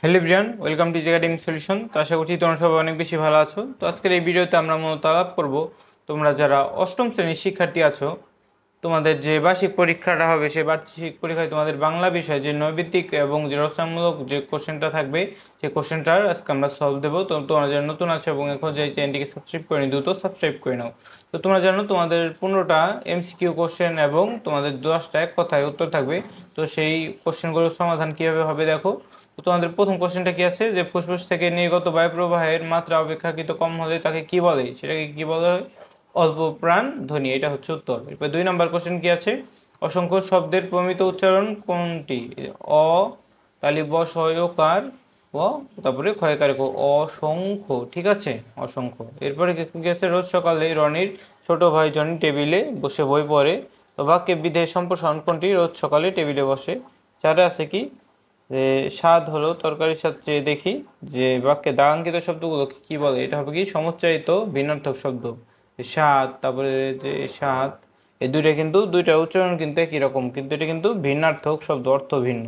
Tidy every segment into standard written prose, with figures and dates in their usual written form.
Hello everyone, welcome to academic solution. তো আশা করছি তোমরা সবাই অনেক বেশি ভালো আছো। তো আজকের এই ভিডিওতে আমরা মূলত আলাপ করব তোমরা যারা অষ্টম শ্রেণীর শিক্ষার্থী আছো, তোমাদের যে বার্ষিক পরীক্ষাটা হবে সেই বার্ষিক পরীক্ষায় তোমাদের বাংলা বিষয়ে যে নৈবিত্তিক এবং যে রচনামূলক যে কোশ্চেনটা থাকবে সেই কোশ্চেনটার আজকে আমরা সলভ দেবো। তো তোমরা যারা নতুন আছো এবং এখন যে চ্যানেলটিকে সাবস্ক্রাইব করে দ্রুত সাবস্ক্রাইব করে নাও। তো তোমরা জানো তোমাদের 15টা এমসিকিউ কোশ্চেন এবং তোমাদের 10টা এক কথায় উত্তর থাকবে। তো সেই কোশ্চেনগুলোর সমাধান কীভাবে হবে দেখো। তো তোমাদের প্রথম কোশ্চেনটা কি আছে যে ফুসফুস থেকে নির্গত বায়ু প্রবাহের মাত্রা অপেক্ষাকৃত কম হলে তাকে কি বলে, সেটাকে কি বলা হয়? অল্প প্রাণ ধ্বনি। এটা হচ্ছে উত্তর। এরপর 2 নম্বর কোশ্চেন কি আছে, অসংখ্য শব্দের প্রমিত উচ্চারণ কোনটি? অ তালি বসয়কার ও তারপরে ক্ষয়কার অসংখ্য। ঠিক আছে, অসংখ্য। এরপরে কি আছে, রোজ সকালে রনির ছোট ভাই জনি টেবিলে বসে বই পড়ে। তো বাক্যে বিধেয় সম্প্রসারণ কোনটি? রোজ সকালে টেবিলে বসে। চারে আছে কি যে স্বাদ হলো তরকারির স্বাদ চেয়ে দেখি। যে বাক্যে দাগাঙ্কিত শব্দগুলোকে কি বলে? এটা হবে কি সমুচ্চারিত ভিন্নার্থক শব্দ। স্বাদ, তারপরে যে স্বাদ, এই দুইটা কিন্তু দুইটা উচ্চারণ কিন্তু একই রকম, কিন্তু এটা কিন্তু ভিন্নার্থক শব্দ, অর্থ ভিন্ন।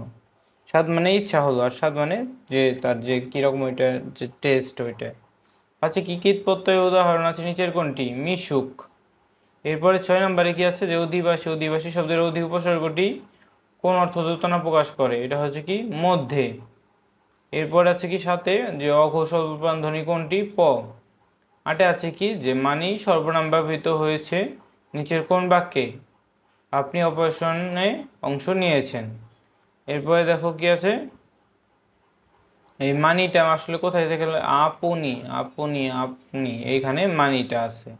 স্বাদ মানে ইচ্ছা হলো, আর স্বাদ মানে যে তার যে কিরকম ওইটা যে টেস্ট ওইটা। আচ্ছা, কি কীট প্রত্যয়ের উদাহরণ আছে নিচের কোনটি? মিশুক। এরপরে 6 নম্বরে কি আছে যে অধিবাসী, অধিবাসী শব্দের অধি উপসর্গটি কোন অর্থ দ্যোতনা প্রকাশ করে? এটা হচ্ছে কি মধ্যে। এরপর আছে কি সাথে যে অঘোষ অল্পপ্রাণ ধ্বনি কোনটি? প। 8 আছে কি যে মানি সর্বনাম ব্যবহৃত হয়েছে নিচের কোন বাক্যে? আপনি অপারেশনে অংশ নিয়েছেন। এরপরে দেখো কি আছে, এই মানিটা আসলে কোথায় থেকে? আপনি, আপনি, আপনি, এইখানে মানিটা আছে।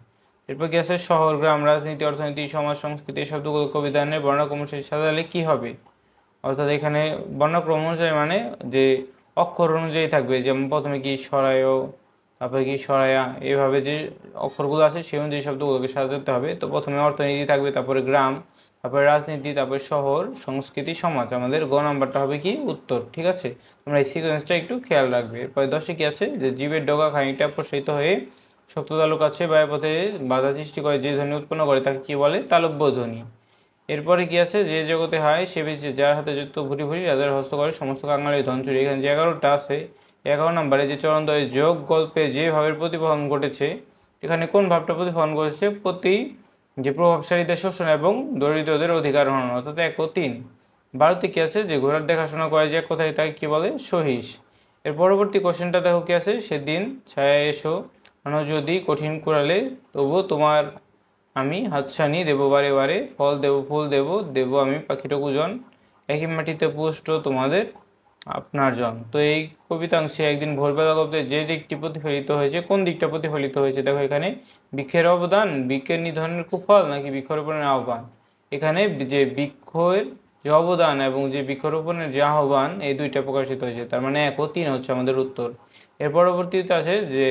এরপর কি আছে, শহর, গ্রাম, রাজনীতি, অর্থনীতি, সমাজ, সংস্কৃতি শব্দগুলো কবিতানের বর্ণক্রম অনুসারে সাজালে কি হবে? অর্থাৎ এখানে বর্ণক্রম অনুযায়ী মানে যে অক্ষর অনুযায়ী থাকবে, যেমন প্রথমে কি সরায়, তারপরে কি সরায়া, এইভাবে যে অক্ষরগুলো আছে সেই অনুযায়ী শব্দগুলোকে সাজাতে হবে। তো প্রথমে অর্থনীতি থাকবে, তারপরে গ্রাম, তারপরে রাজনীতি, তারপরে শহর, সংস্কৃতি, সমাজ। আমাদের গ নাম্বারটা হবে কি উত্তর। ঠিক আছে, তোমরা এই সিকোয়েন্সটা একটু খেয়াল রাখবে। এরপরে 10-এ কি আছে যে জীবের ডগা খানিকটা প্রসারিত হয়ে শক্ত তালুক আছে বায়ুপথে বাধা সৃষ্টি করে যে ধ্বনি উৎপন্ন করে তাকে কি বলে? তালব্য ধ্বনি। এরপরে কি আছে, যে জগতে হয় সে বেশি যার হাতে যুক্ত ভুরি ভুরি রাজার হস্ত করে সমস্ত কাঙালির ধন চুরি। এখানে যে 11টা আছে, 11 নম্বরে যে চরণদ্বয়ের যোগ গল্পে যে ভাবের প্রতিফলন ঘটেছে, এখানে কোন ভাবটা প্রতিফলন ঘটেছে? প্রতি যে প্রভাবশালীদের শোষণ এবং দরিদ্রদের অধিকার হরণ, অর্থাৎ 1 ও 3। 12তে কি আছে যে ঘোড়ার দেখাশোনা করে যে কোথায় তাকে কি বলে? সহিস। এর পরবর্তী কোশ্চেনটা দেখো কি আছে, সেদিন ছায়া এসো যদি কঠিন কুড়ালে তবু তোমার আমি হাতছানি দেব বারে বারে, ফল দেব ফুল দেব, দেব আমি পাখিটুকু জন, একই মাটিতে পুষ্ট তোমাদের আপনার জন। তো এই কবিতাংশে একদিন ভোরবেলা গল্পে যে দিকটি প্রতিফলিত হয়েছে, কোন দিকটা প্রতিফলিত হয়েছে দেখো এখানে? বৃক্ষের অবদান, বৃক্ষের নিধনের কুফল, নাকি বৃক্ষরোপণের আহ্বান? এখানে যে বৃক্ষের যে অবদান এবং যে বৃক্ষরোপণের যে আহ্বান, এই দুইটা প্রকাশিত হয়েছে। তার মানে 1 ও 3 হচ্ছে আমাদের উত্তর। এর পরবর্তীতে আছে যে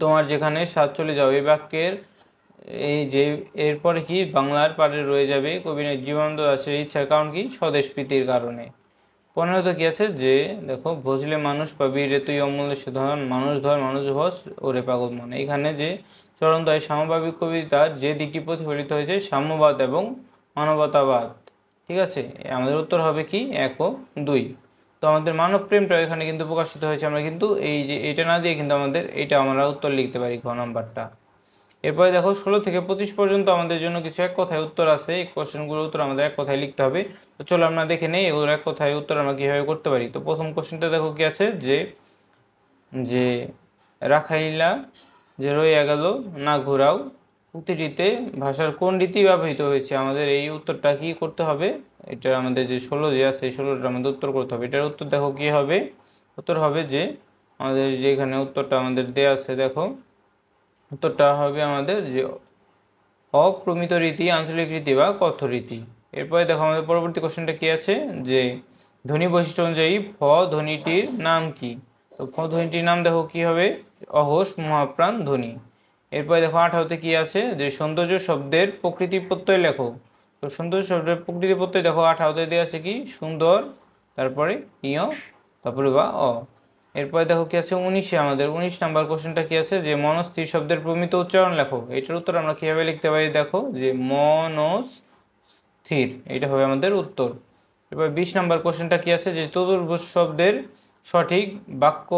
তোমার যেখানে সাত চলে যাও, এই বাক্যের এই যে এরপরে কি বাংলার পাড়ে রয়ে যাবে কবির জীবনানন্দ দাশের ইচ্ছার কারণ কি? স্বদেশ প্রীতির কারণে। 15তে কি আছে যে দেখো ভজলে মানুষ পাবি রে তুই অমূল্য সুধন, মানুষ ধর মানুষ ভস ওরে পাগল মন। এইখানে যে চরণদ্বয় সাম্যভাবিক কবিতার যে দিকটি প্রতিফলিত হয়েছে সাম্যবাদ এবং মানবতাবাদ। ঠিক আছে, আমাদের উত্তর হবে কি 1 ও 2। তো আমাদের মানব প্রেমটা এখানে কিন্তু প্রকাশিত হয়েছে। আমরা কিন্তু এই যে এটা না দিয়ে কিন্তু আমাদের এটা আমরা উত্তর লিখতে পারি ঘ নাম্বারটা। এরপরে দেখো 16 থেকে 25 পর্যন্ত আমাদের জন্য কিছু এক কথায় উত্তর আছে। এই কোশ্চেনগুলোর উত্তর আমাদের এক কথায় লিখতে হবে। তো চলো আমরা দেখে নেই এগুলোর এক কথায় উত্তর আমরা কীভাবে করতে পারি। তো প্রথম কোশ্চেনটা দেখো কি আছে যে যে রাখাইলা যে রইয়া গেল না ঘোরাও উক্তিটিতে ভাষার কোন রীতি ব্যবহৃত হয়েছে? আমাদের এই উত্তরটা কি করতে হবে? এটা আমাদের যে 16 যে আছে এই 16টা আমাদের উত্তর করতে হবে। এটার উত্তর দেখো কি হবে? উত্তর হবে যে আমাদের যে এখানে উত্তরটা আমাদের দেয়া আছে, দেখো উত্তরটা হবে আমাদের যে অপ্রমিত রীতি, আঞ্চলিক রীতি বা কথ্য রীতি। এরপরে দেখো আমাদের পরবর্তী কোশ্চেনটা কি আছে যে ধ্বনি বৈশিষ্ট্য অনুযায়ী ফ ধ্বনিটির নাম কি? তো ফ ধ্বনিটির নাম দেখো কি হবে? অঘোষ মহাপ্রাণ ধ্বনি। এরপরে দেখো 18তে কি আছে যে সৌন্দর্য শব্দের প্রকৃতি প্রত্যয় লেখো। তো সৌন্দর্য শব্দের প্রকৃতি প্রত্যয় দেখো 18তে দেওয়া আছে কি সুন্দর, তারপরে ইয়, তারপরে বা অ। এরপরে দেখো কি আছে 19-এ আমাদের 19 নাম্বার কোশ্চেনটা কি আছে যে মনস্থির শব্দের প্রমিত উচ্চারণ লেখো। এটার উত্তর আমরা কিভাবে লিখতে পারি দেখো যে মনস্থির, এটা হবে আমাদের উত্তর। এবার 20 নাম্বার কোশ্চেনটা কি আছে যে চতুর্ভুজ শব্দের সঠিক বাক্য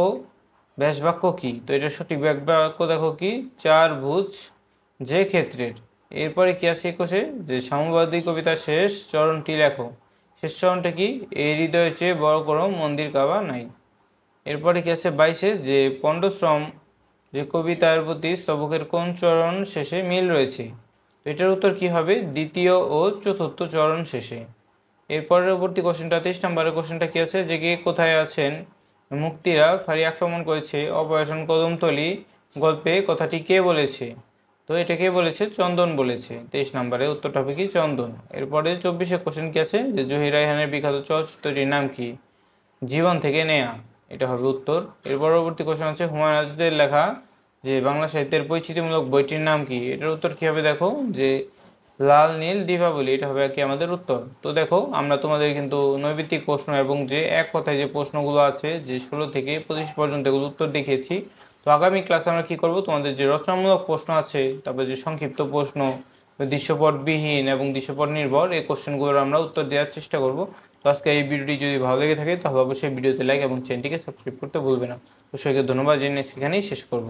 ব্যাস বাক্য কি? তো এটা সঠিক বাক্য দেখো কি, চার ভুজ যে ক্ষেত্রের। এরপরে কি আছে 21-এ, যে সাম্যবাদী কবিতার শেষ চরণটি লেখো। শেষ চরণটা কি? এই হৃদয়ের চেয়ে বড় কোনো মন্দির কাবা নাই। এরপরে কি আছে 22-এ, যে পণ্ডশ্রম যে কবিতার প্রতি স্তবকের কোন চরণ শেষে মিল রয়েছে? তো এটার উত্তর কি হবে? দ্বিতীয় ও চতুর্থ চরণ শেষে। এর পরবর্তী কোশ্চেনটা 23 নম্বরের কোশ্চেনটা কি আছে, যে কে কোথায় আছেন মুক্তিরা ফাঁড়ি আক্রমণ করেছে অপারেশন কদমতলী গল্পে কথাটি কে বলেছে? তো এটা কে বলেছে? চন্দন বলেছে। 23 নম্বরে উত্তরটা হবে কি? চন্দন। এরপরে 24-এ কোশ্চেন কি আছে, যে জহির রায়হানের বিখ্যাত চলচ্চিত্রটির নাম কি? জীবন থেকে নেয়া, এটা হবে উত্তর। এর পরবর্তী কোশ্চেন হচ্ছে হুমায়ুন আজাদের লেখা যে বাংলা সাহিত্যের পরিচিতিমূলক বইটির নাম কি? এটার উত্তর কি হবে? দেখো যে লাল নীল দীপাবলি, এটা হবে কি আমাদের উত্তর। তো দেখো আমরা তোমাদের কিন্তু নৈবিত্তিক প্রশ্ন এবং যে এক কথায় যে প্রশ্নগুলো আছে যে 16 থেকে 25 পর্যন্ত এগুলো উত্তর দেখিয়েছি। তো আগামী ক্লাসে আমরা কি করব, তোমাদের যে রচনামূলক প্রশ্ন আছে, তারপরে যে সংক্ষিপ্ত প্রশ্ন, দৃশ্যপটবিহীন এবং দৃশ্যপট নির্ভর এই কোশ্চেনগুলোর আমরা উত্তর দেওয়ার চেষ্টা করব। তো আজকে এই ভিডিওটি যদি ভালো লেগে থাকে তাহলে অবশ্যই ভিডিওতে লাইক এবং চ্যানেলটিকে সাবস্ক্রাইব করতে ভুলবে না। তো সবাইকে ধন্যবাদ জানিয়ে সেখানেই শেষ করব।